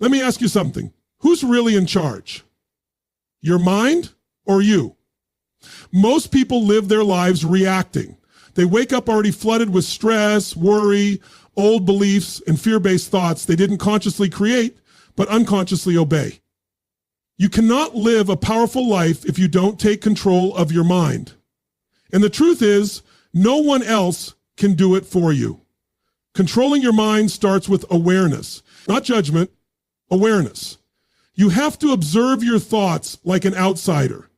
Let me ask you something. Who's really in charge? Your mind or you? Most people live their lives reacting. They wake up already flooded with stress, worry, old beliefs, and fear-based thoughts they didn't consciously create, but unconsciously obey. You cannot live a powerful life if you don't take control of your mind. And the truth is, no one else can do it for you. Controlling your mind starts with awareness, not judgment, awareness. You have to observe your thoughts like an outsider.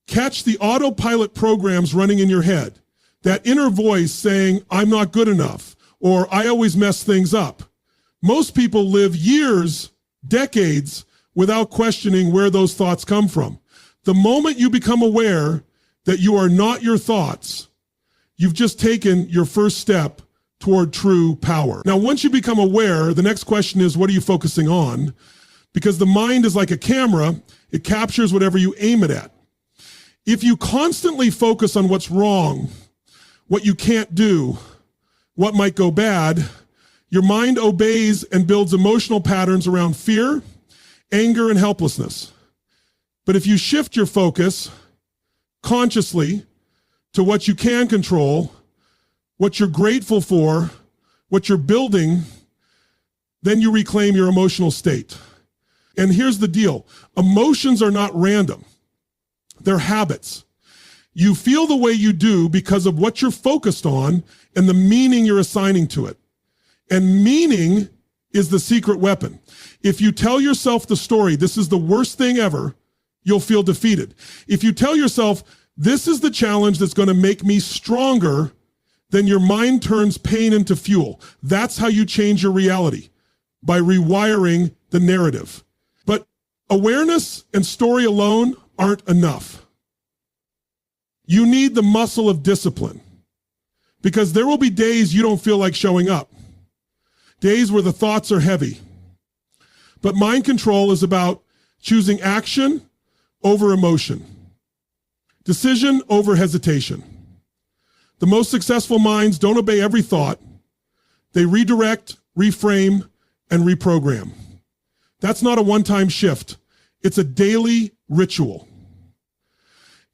Catch the autopilot programs running in your head. That inner voice saying, I'm not good enough, or I always mess things up. Most people live years, decades, without questioning where those thoughts come from. The moment you become aware that you are not your thoughts, you've just taken your first step toward true power. Now, once you become aware, the next question is, what are you focusing on? Because the mind is like a camera, it captures whatever you aim it at. If you constantly focus on what's wrong, what you can't do, what might go bad, your mind obeys and builds emotional patterns around fear, anger, and helplessness. But if you shift your focus consciously to what you can control, what you're grateful for, what you're building, then you reclaim your emotional state. And here's the deal. Emotions are not random. They're habits. You feel the way you do because of what you're focused on and the meaning you're assigning to it. And meaning is the secret weapon. If you tell yourself the story, this is the worst thing ever, you'll feel defeated. If you tell yourself, this is the challenge that's going to make me stronger, then your mind turns pain into fuel. That's how you change your reality, by rewiring the narrative. But awareness and story alone aren't enough. You need the muscle of discipline, because there will be days you don't feel like showing up, days where the thoughts are heavy. But mind control is about choosing action over emotion, decision over hesitation. The most successful minds don't obey every thought. They redirect, reframe, and reprogram. That's not a one-time shift. It's a daily ritual.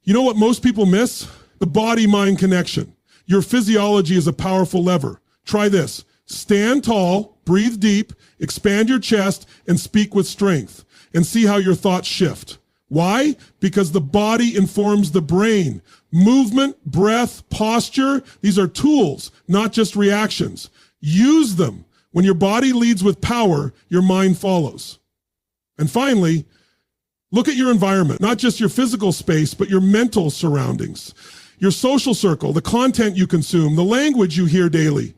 You know what most people miss? The body-mind connection. Your physiology is a powerful lever. Try this. Stand tall, breathe deep, expand your chest, and speak with strength, and see how your thoughts shift. Why? Because the body informs the brain. Movement, breath, posture, these are tools, not just reactions. Use them. When your body leads with power, your mind follows. And finally, look at your environment, not just your physical space, but your mental surroundings, your social circle, the content you consume, the language you hear daily.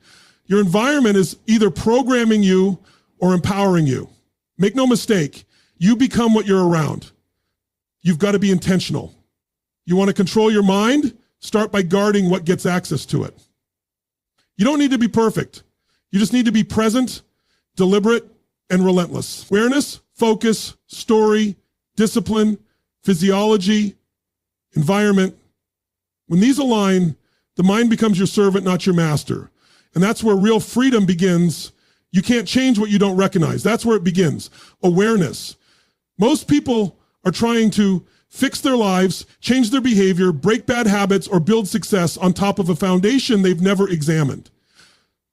Your environment is either programming you or empowering you. Make no mistake, you become what you're around. You've got to be intentional. You want to control your mind? Start by guarding what gets access to it. You don't need to be perfect. You just need to be present, deliberate, and relentless. Awareness, focus, story, discipline, physiology, environment. When these align, the mind becomes your servant, not your master. And that's where real freedom begins. You can't change what you don't recognize. That's where it begins. Awareness. Most people are trying to fix their lives, change their behavior, break bad habits, or build success on top of a foundation they've never examined.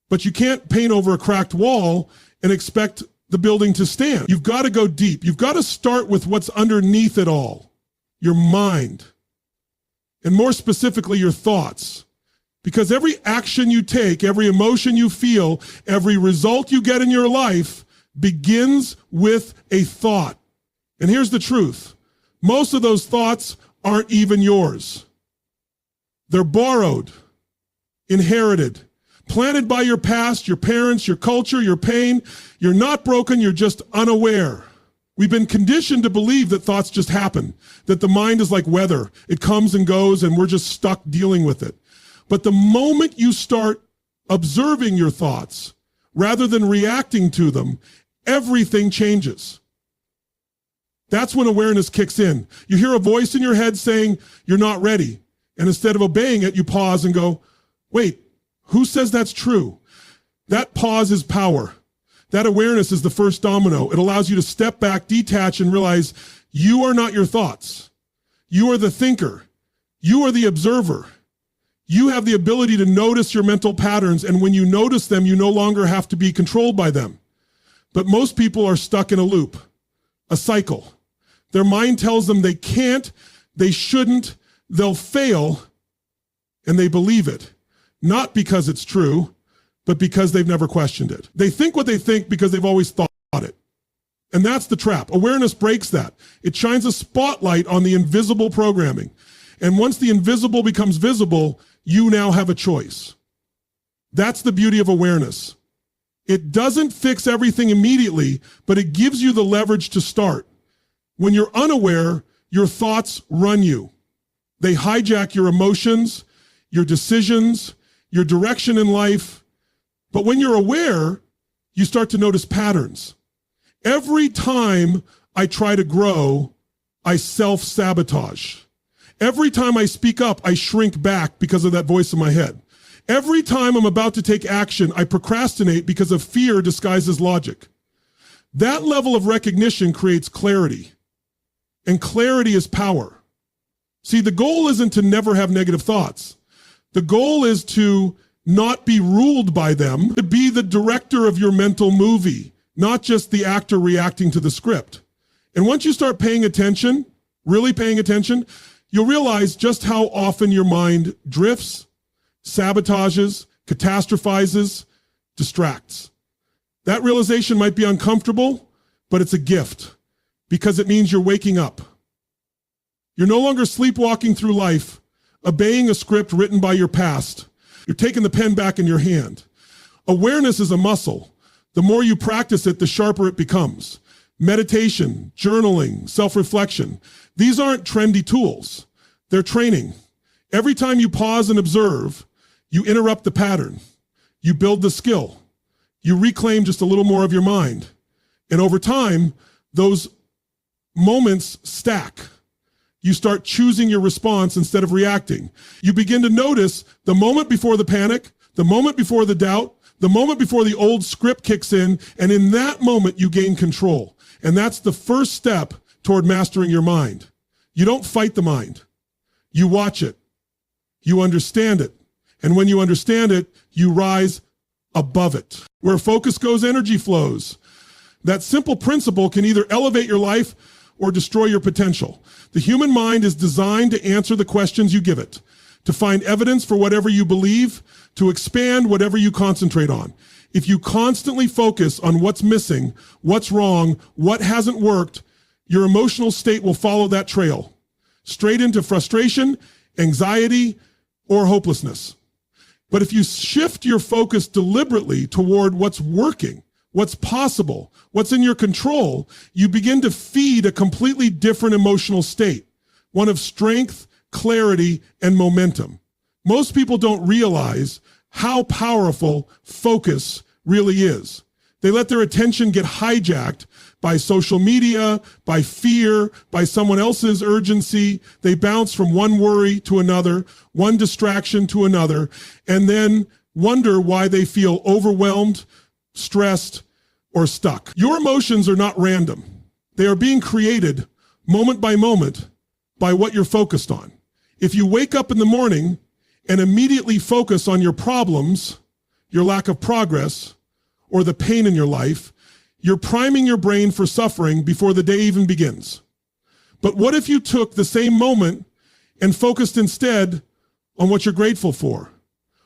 But you can't paint over a cracked wall and expect the building to stand. You've got to go deep. You've got to start with what's underneath it all, your mind, and more specifically, your thoughts. Because every action you take, every emotion you feel, every result you get in your life begins with a thought. And here's the truth. Most of those thoughts aren't even yours. They're borrowed, inherited, planted by your past, your parents, your culture, your pain. You're not broken, you're just unaware. We've been conditioned to believe that thoughts just happen, that the mind is like weather. It comes and goes and we're just stuck dealing with it. But the moment you start observing your thoughts, rather than reacting to them, everything changes. That's when awareness kicks in. You hear a voice in your head saying, you're not ready. And instead of obeying it, you pause and go, wait, who says that's true? That pause is power. That awareness is the first domino. It allows you to step back, detach, and realize you are not your thoughts. You are the thinker. You are the observer. You have the ability to notice your mental patterns, and when you notice them, you no longer have to be controlled by them. But most people are stuck in a loop, a cycle. Their mind tells them they can't, they shouldn't, they'll fail, and they believe it. Not because it's true, but because they've never questioned it. They think what they think because they've always thought it. And that's the trap. Awareness breaks that. It shines a spotlight on the invisible programming. And once the invisible becomes visible, you now have a choice. That's the beauty of awareness. It doesn't fix everything immediately, but it gives you the leverage to start. When you're unaware, your thoughts run you. They hijack your emotions, your decisions, your direction in life. But when you're aware, you start to notice patterns. Every time I try to grow, I self-sabotage. Every time I speak up, I shrink back because of that voice in my head. Every time I'm about to take action, I procrastinate because of fear disguised as logic. That level of recognition creates clarity. And clarity is power. See, the goal isn't to never have negative thoughts. The goal is to not be ruled by them, to be the director of your mental movie, not just the actor reacting to the script. And once you start paying attention, really paying attention, you'll realize just how often your mind drifts, sabotages, catastrophizes, distracts. That realization might be uncomfortable, but it's a gift because it means you're waking up. You're no longer sleepwalking through life, obeying a script written by your past. You're taking the pen back in your hand. Awareness is a muscle. The more you practice it, the sharper it becomes. Meditation, journaling, self-reflection. These aren't trendy tools. They're training. Every time you pause and observe, you interrupt the pattern. You build the skill. You reclaim just a little more of your mind. And over time, those moments stack. You start choosing your response instead of reacting. You begin to notice the moment before the panic, the moment before the doubt, the moment before the old script kicks in, and in that moment you gain control. And that's the first step toward mastering your mind. You don't fight the mind. You watch it. You understand it. And when you understand it, you rise above it. Where focus goes, energy flows. That simple principle can either elevate your life or destroy your potential. The human mind is designed to answer the questions you give it, to find evidence for whatever you believe, to expand whatever you concentrate on. If you constantly focus on what's missing, what's wrong, what hasn't worked, your emotional state will follow that trail, straight into frustration, anxiety, or hopelessness. But if you shift your focus deliberately toward what's working, what's possible, what's in your control, you begin to feed a completely different emotional state, one of strength, clarity, and momentum. Most people don't realize how powerful focus really is. They let their attention get hijacked by social media, by fear, by someone else's urgency. They bounce from one worry to another, one distraction to another, and then wonder why they feel overwhelmed, stressed, or stuck. Your emotions are not random. They are being created moment by moment by what you're focused on. If you wake up in the morning and immediately focus on your problems, your lack of progress, or the pain in your life, you're priming your brain for suffering before the day even begins. But what if you took the same moment and focused instead on what you're grateful for,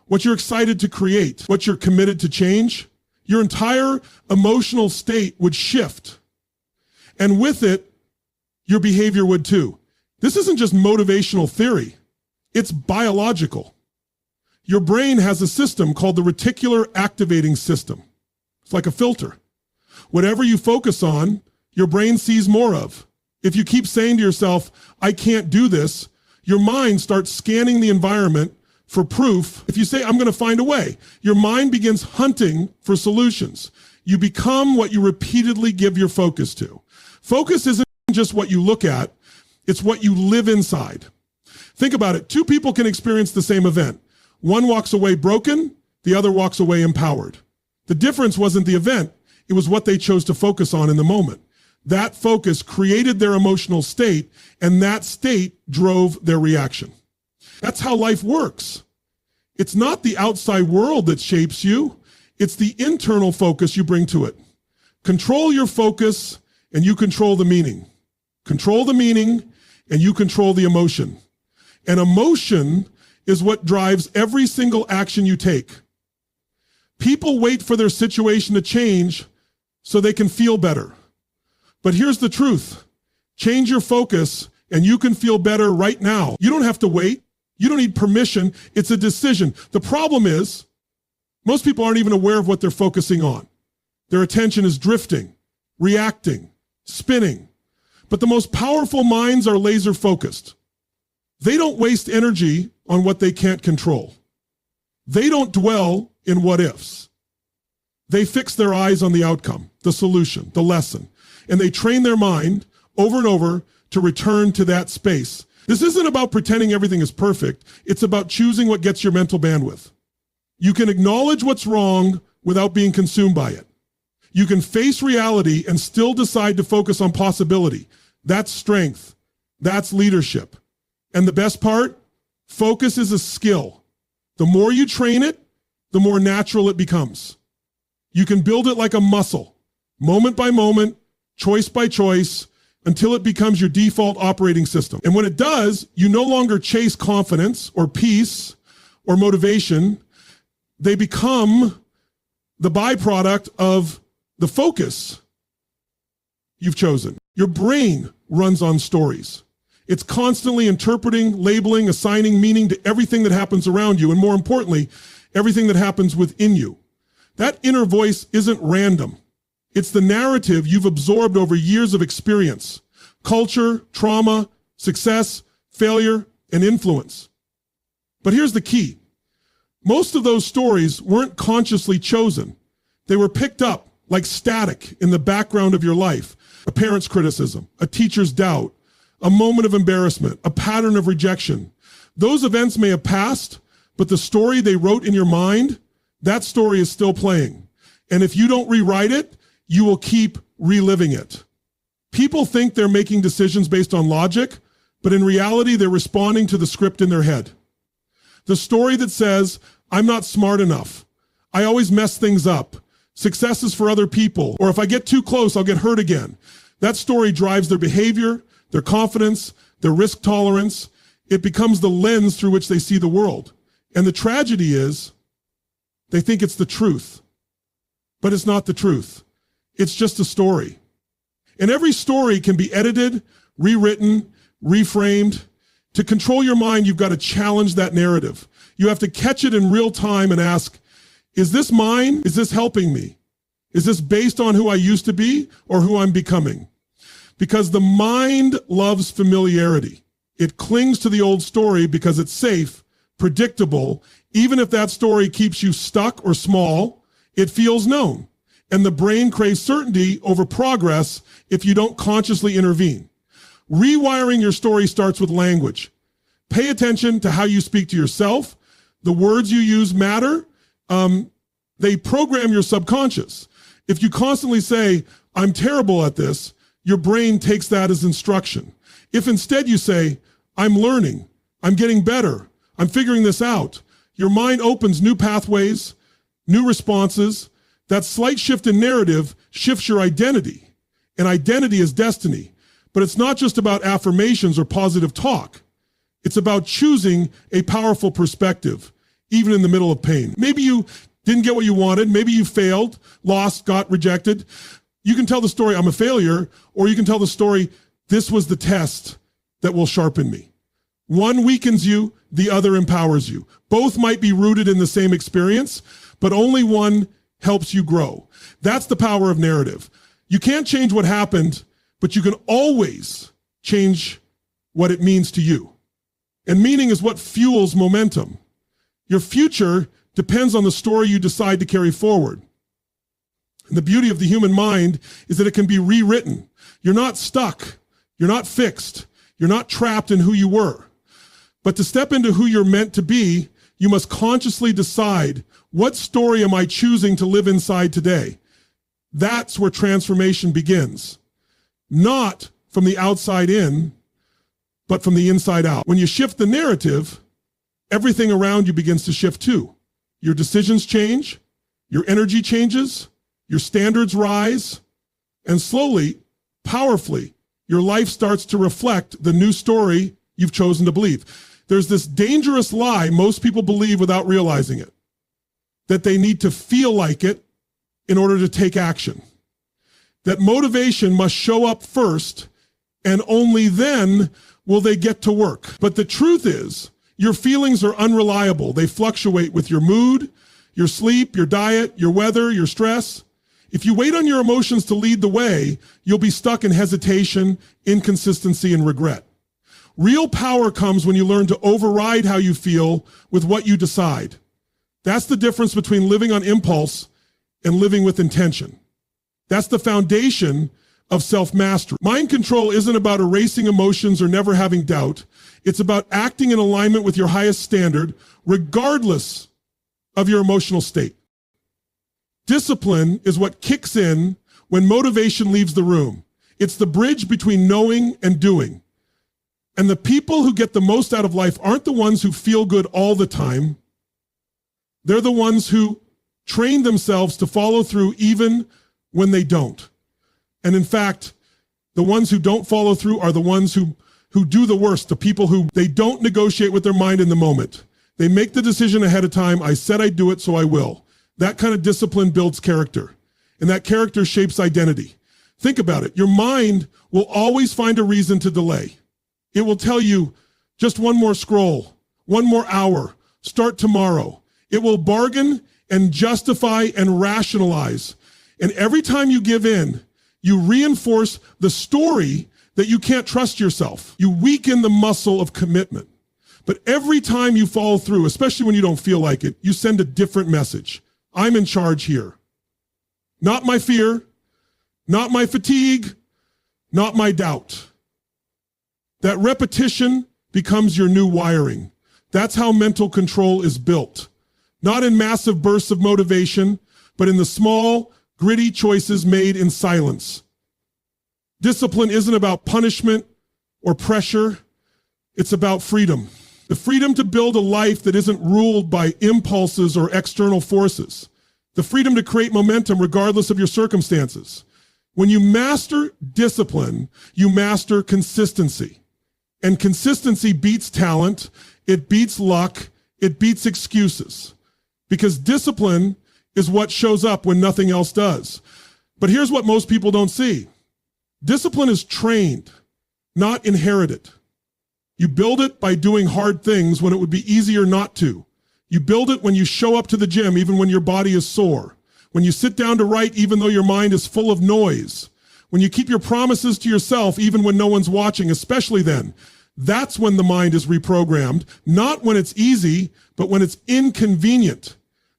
what you're excited to create, what you're committed to change? Your entire emotional state would shift. And with it, your behavior would too. This isn't just motivational theory. It's biological. Your brain has a system called the reticular activating system. It's like a filter. Whatever you focus on, your brain sees more of. If you keep saying to yourself, I can't do this, your mind starts scanning the environment for proof. If you say, I'm going to find a way, your mind begins hunting for solutions. You become what you repeatedly give your focus to. Focus isn't just what you look at, it's what you live inside. Think about it. Two people can experience the same event. One walks away broken, the other walks away empowered. The difference wasn't the event, It was what they chose to focus on in the moment. That focus created their emotional state, and that state drove their reaction. That's how life works. It's not the outside world that shapes you. It's the internal focus you bring to it. Control your focus, and you control the meaning. Control the meaning, and you control the emotion. And emotion is what drives every single action you take. People wait for their situation to change so they can feel better. But here's the truth. Change your focus and you can feel better right now. You don't have to wait. You don't need permission. It's a decision. The problem is most people aren't even aware of what they're focusing on. Their attention is drifting, reacting, spinning. But the most powerful minds are laser focused. They don't waste energy on what they can't control. They don't dwell in what ifs. They fix their eyes on the outcome, the solution, the lesson, and they train their mind over and over to return to that space. This isn't about pretending everything is perfect. It's about choosing what gets your mental bandwidth. You can acknowledge what's wrong without being consumed by it. You can face reality and still decide to focus on possibility. That's strength. That's leadership. And the best part, focus is a skill. The more you train it, the more natural it becomes. You can build it like a muscle, moment by moment, choice by choice, until it becomes your default operating system. And when it does, you no longer chase confidence or peace or motivation. They become the byproduct of the focus you've chosen. Your brain runs on stories. It's constantly interpreting, labeling, assigning meaning to everything that happens around you, and more importantly, everything that happens within you. That inner voice isn't random. It's the narrative you've absorbed over years of experience, culture, trauma, success, failure, and influence. But here's the key. Most of those stories weren't consciously chosen. They were picked up like static in the background of your life. A parent's criticism, a teacher's doubt, a moment of embarrassment, a pattern of rejection. Those events may have passed, but the story they wrote in your mind, that story is still playing. And if you don't rewrite it, you will keep reliving it. People think they're making decisions based on logic, but in reality, they're responding to the script in their head. The story that says, I'm not smart enough. I always mess things up. Success is for other people. Or if I get too close, I'll get hurt again. That story drives their behavior, their confidence, their risk tolerance. It becomes the lens through which they see the world. And the tragedy is they think it's the truth, but it's not the truth. It's just a story. And every story can be edited, rewritten, reframed. To control your mind, you've got to challenge that narrative. You have to catch it in real time and ask, is this mine? Is this helping me? Is this based on who I used to be or who I'm becoming? Because the mind loves familiarity. It clings to the old story because it's safe, predictable. Even if that story keeps you stuck or small, it feels known. And the brain craves certainty over progress if you don't consciously intervene. Rewiring your story starts with language. Pay attention to how you speak to yourself. The words you use matter. They program your subconscious. If you constantly say, I'm terrible at this, your brain takes that as instruction. If instead you say, I'm learning, I'm getting better, I'm figuring this out, your mind opens new pathways, new responses. That slight shift in narrative shifts your identity. And identity is destiny. But it's not just about affirmations or positive talk. It's about choosing a powerful perspective, even in the middle of pain. Maybe you didn't get what you wanted. Maybe you failed, lost, got rejected. You can tell the story, I'm a failure, or you can tell the story, this was the test that will sharpen me. One weakens you, the other empowers you. Both might be rooted in the same experience, but only one helps you grow. That's the power of narrative. You can't change what happened, but you can always change what it means to you. And meaning is what fuels momentum. Your future depends on the story you decide to carry forward. And the beauty of the human mind is that it can be rewritten. You're not stuck. You're not fixed. You're not trapped in who you were. But to step into who you're meant to be, you must consciously decide, what story am I choosing to live inside today? That's where transformation begins. Not from the outside in, but from the inside out. When you shift the narrative, everything around you begins to shift too. Your decisions change, your energy changes, your standards rise, and slowly, powerfully, your life starts to reflect the new story you've chosen to believe. There's this dangerous lie most people believe without realizing it, that they need to feel like it in order to take action. That motivation must show up first, and only then will they get to work. But the truth is, your feelings are unreliable. They fluctuate with your mood, your sleep, your diet, your weather, your stress. If you wait on your emotions to lead the way, you'll be stuck in hesitation, inconsistency, and regret. Real power comes when you learn to override how you feel with what you decide. That's the difference between living on impulse and living with intention. That's the foundation of self-mastery. Mind control isn't about erasing emotions or never having doubt. It's about acting in alignment with your highest standard, regardless of your emotional state. Discipline is what kicks in when motivation leaves the room. It's the bridge between knowing and doing. And the people who get the most out of life aren't the ones who feel good all the time. They're the ones who train themselves to follow through even when they don't. And in fact, the ones who don't follow through are the ones who do the worst, the people who they don't negotiate with their mind in the moment. They make the decision ahead of time. I said I'd do it, so I will. That kind of discipline builds character, and that character shapes identity. Think about it. Your mind will always find a reason to delay. It will tell you just one more scroll, one more hour, start tomorrow. It will bargain and justify and rationalize. And every time you give in, you reinforce the story that you can't trust yourself. You weaken the muscle of commitment. But every time you follow through, especially when you don't feel like it, you send a different message. I'm in charge here. Not my fear, not my fatigue, not my doubt. That repetition becomes your new wiring. That's how mental control is built. Not in massive bursts of motivation, but in the small, gritty choices made in silence. Discipline isn't about punishment or pressure. It's about freedom. The freedom to build a life that isn't ruled by impulses or external forces. The freedom to create momentum regardless of your circumstances. When you master discipline, you master consistency. And consistency beats talent, it beats luck, it beats excuses. Because discipline is what shows up when nothing else does. But here's what most people don't see. Discipline is trained, not inherited. You build it by doing hard things when it would be easier not to. You build it when you show up to the gym even when your body is sore. When you sit down to write even though your mind is full of noise. When you keep your promises to yourself even when no one's watching, especially then. That's when the mind is reprogrammed, not when it's easy, but when it's inconvenient.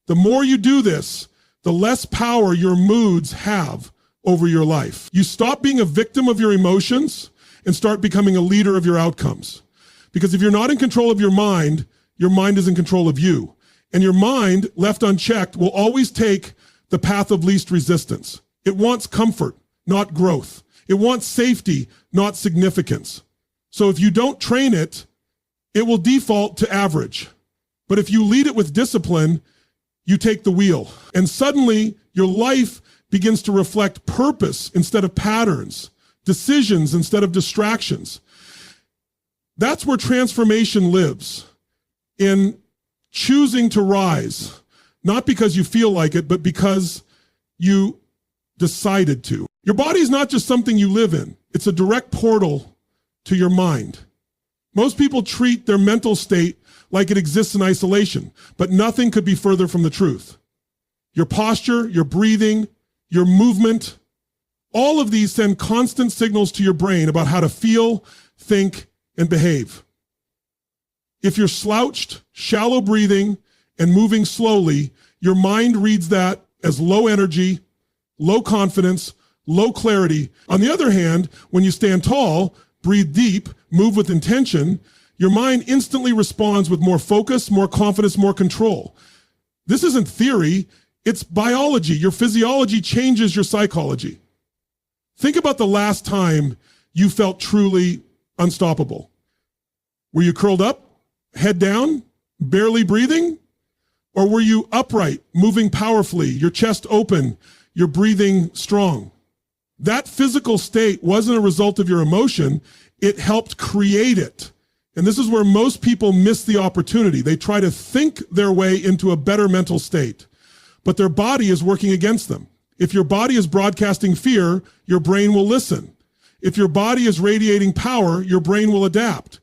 The more you do this, the less power your moods have over your life. You stop being a victim of your emotions and start becoming a leader of your outcomes. Because if you're not in control of your mind is in control of you. And your mind, left unchecked, will always take the path of least resistance. It wants comfort, not growth. It wants safety, not significance. So if you don't train it, it will default to average. But if you lead it with discipline, you take the wheel. And suddenly, your life begins to reflect purpose instead of patterns, decisions instead of distractions. That's where transformation lives, in choosing to rise, not because you feel like it, but because you decided to. Your body is not just something you live in. It's a direct portal to your mind. Most people treat their mental state like it exists in isolation, but nothing could be further from the truth. Your posture, your breathing, your movement, all of these send constant signals to your brain about how to feel, think, and behave. If you're slouched, shallow breathing, and moving slowly, your mind reads that as low energy, low confidence, low clarity. On the other hand, when you stand tall, breathe deep, move with intention, your mind instantly responds with more focus, more confidence, more control. This isn't theory. It's biology. Your physiology changes your psychology. Think about the last time you felt truly unstoppable. Were you curled up, head down, barely breathing? Or were you upright, moving powerfully, your chest open, your breathing strong? That physical state wasn't a result of your emotion. It helped create it. And this is where most people miss the opportunity. They try to think their way into a better mental state, but their body is working against them. If your body is broadcasting fear, your brain will listen. If your body is radiating power, your brain will adapt.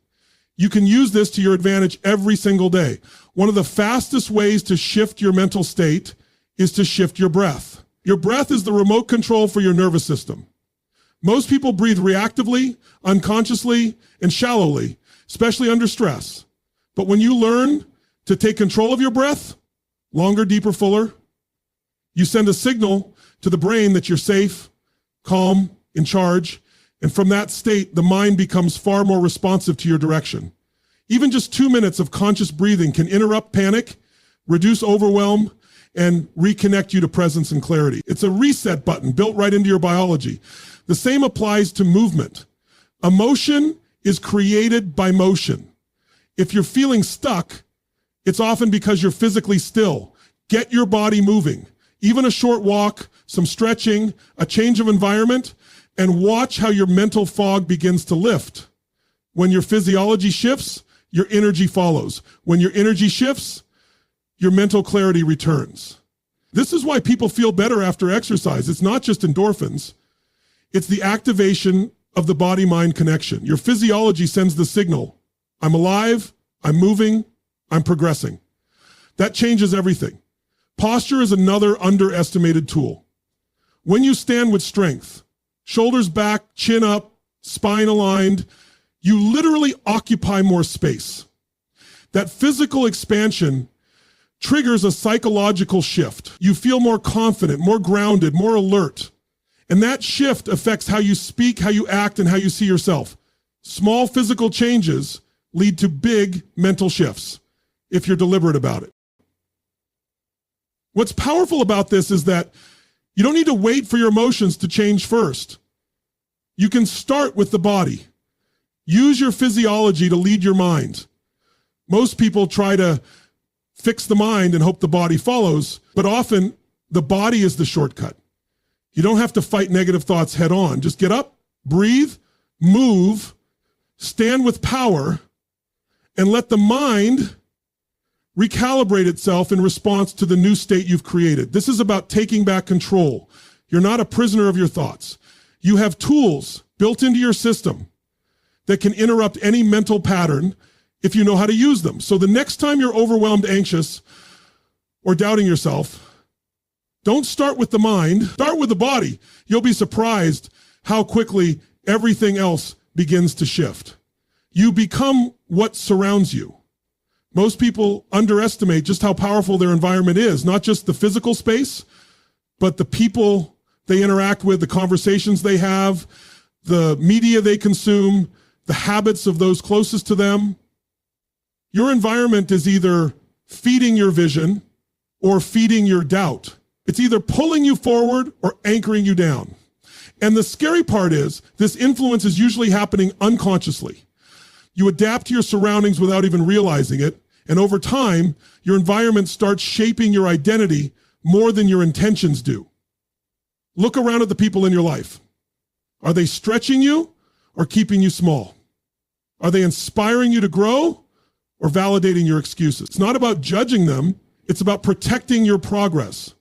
You can use this to your advantage every single day. One of the fastest ways to shift your mental state is to shift your breath. Your breath is the remote control for your nervous system. Most people breathe reactively, unconsciously, and shallowly, especially under stress. But when you learn to take control of your breath, longer, deeper, fuller, you send a signal to the brain that you're safe, calm, in charge, and from that state, the mind becomes far more responsive to your direction. Even just 2 minutes of conscious breathing can interrupt panic, reduce overwhelm, and reconnect you to presence and clarity. It's a reset button built right into your biology. The same applies to movement. Emotion is created by motion. If you're feeling stuck, it's often because you're physically still. Get your body moving. Even a short walk, some stretching, a change of environment, and watch how your mental fog begins to lift. When your physiology shifts, your energy follows. When your energy shifts, your mental clarity returns. This is why people feel better after exercise. It's not just endorphins. It's the activation of the body-mind connection. Your physiology sends the signal. I'm alive, I'm moving, I'm progressing. That changes everything. Posture is another underestimated tool. When you stand with strength, shoulders back, chin up, spine aligned, you literally occupy more space. That physical expansion triggers a psychological shift. You feel more confident, more grounded, more alert. And that shift affects how you speak, how you act, and how you see yourself. Small physical changes lead to big mental shifts if you're deliberate about it. What's powerful about this is that you don't need to wait for your emotions to change first. You can start with the body. Use your physiology to lead your mind. Most people try to fix the mind and hope the body follows, but often the body is the shortcut. You don't have to fight negative thoughts head on. Just get up, breathe, move, stand with power, and let the mind recalibrate itself in response to the new state you've created. This is about taking back control. You're not a prisoner of your thoughts. You have tools built into your system that can interrupt any mental pattern if you know how to use them. So the next time you're overwhelmed, anxious, or doubting yourself, don't start with the mind, start with the body. You'll be surprised how quickly everything else begins to shift. You become what surrounds you. Most people underestimate just how powerful their environment is, not just the physical space, but the people they interact with, the conversations they have, the media they consume, the habits of those closest to them. Your environment is either feeding your vision or feeding your doubt. It's either pulling you forward or anchoring you down. And the scary part is this influence is usually happening unconsciously. You adapt to your surroundings without even realizing it. And over time, your environment starts shaping your identity more than your intentions do. Look around at the people in your life. Are they stretching you or keeping you small? Are they inspiring you to grow or validating your excuses? It's not about judging them. It's about protecting your progress.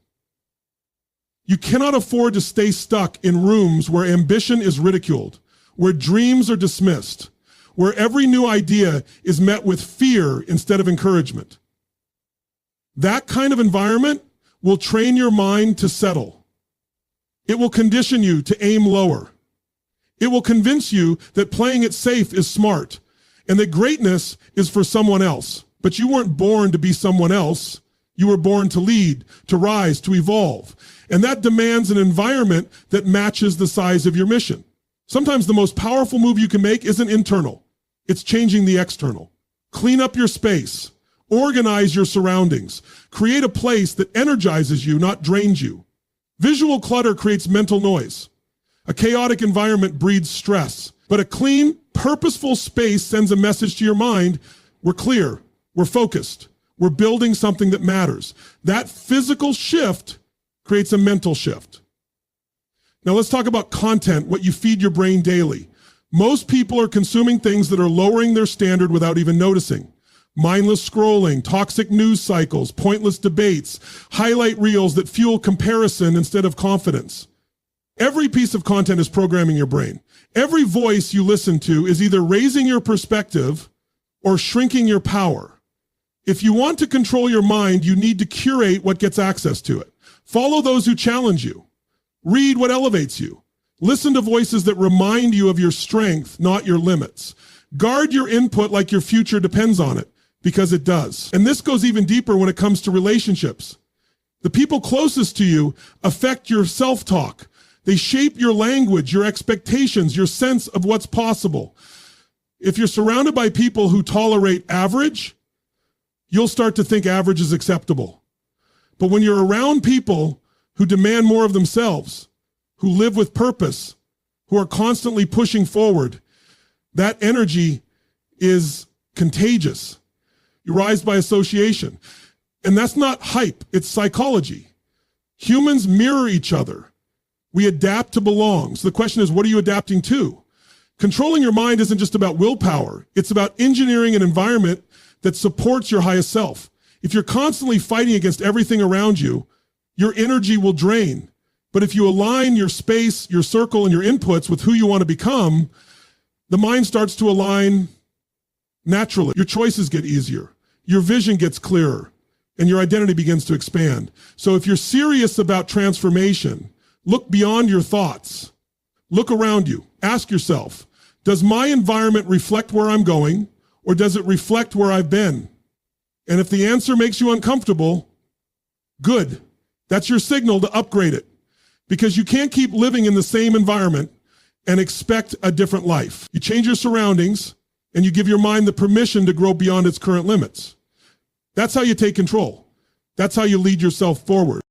You cannot afford to stay stuck in rooms where ambition is ridiculed, where dreams are dismissed, where every new idea is met with fear instead of encouragement. That kind of environment will train your mind to settle. It will condition you to aim lower. It will convince you that playing it safe is smart and that greatness is for someone else. But you weren't born to be someone else. You were born to lead, to rise, to evolve. And that demands an environment that matches the size of your mission. Sometimes the most powerful move you can make isn't internal. It's changing the external. Clean up your space. Organize your surroundings. Create a place that energizes you, not drains you. Visual clutter creates mental noise. A chaotic environment breeds stress, but a clean, purposeful space sends a message to your mind. We're clear, we're focused, we're building something that matters. That physical shift creates a mental shift. Now let's talk about content, what you feed your brain daily. Most people are consuming things that are lowering their standard without even noticing. Mindless scrolling, toxic news cycles, pointless debates, highlight reels that fuel comparison instead of confidence. Every piece of content is programming your brain. Every voice you listen to is either raising your perspective or shrinking your power. If you want to control your mind, you need to curate what gets access to it. Follow those who challenge you. Read what elevates you. Listen to voices that remind you of your strength, not your limits. Guard your input like your future depends on it, because it does. And this goes even deeper when it comes to relationships. The people closest to you affect your self-talk. They shape your language, your expectations, your sense of what's possible. If you're surrounded by people who tolerate average, you'll start to think average is acceptable. But when you're around people who demand more of themselves, who live with purpose, who are constantly pushing forward, that energy is contagious. You rise by association. And that's not hype, it's psychology. Humans mirror each other. We adapt to belong. So the question is, what are you adapting to? Controlling your mind isn't just about willpower. It's about engineering an environment that supports your highest self. If you're constantly fighting against everything around you, your energy will drain. But if you align your space, your circle, and your inputs with who you want to become, the mind starts to align naturally. Your choices get easier. Your vision gets clearer, and your identity begins to expand. So if you're serious about transformation, look beyond your thoughts. Look around you. Ask yourself, does my environment reflect where I'm going, or does it reflect where I've been? And if the answer makes you uncomfortable, good. That's your signal to upgrade it, because you can't keep living in the same environment and expect a different life. You change your surroundings, and you give your mind the permission to grow beyond its current limits. That's how you take control. That's how you lead yourself forward.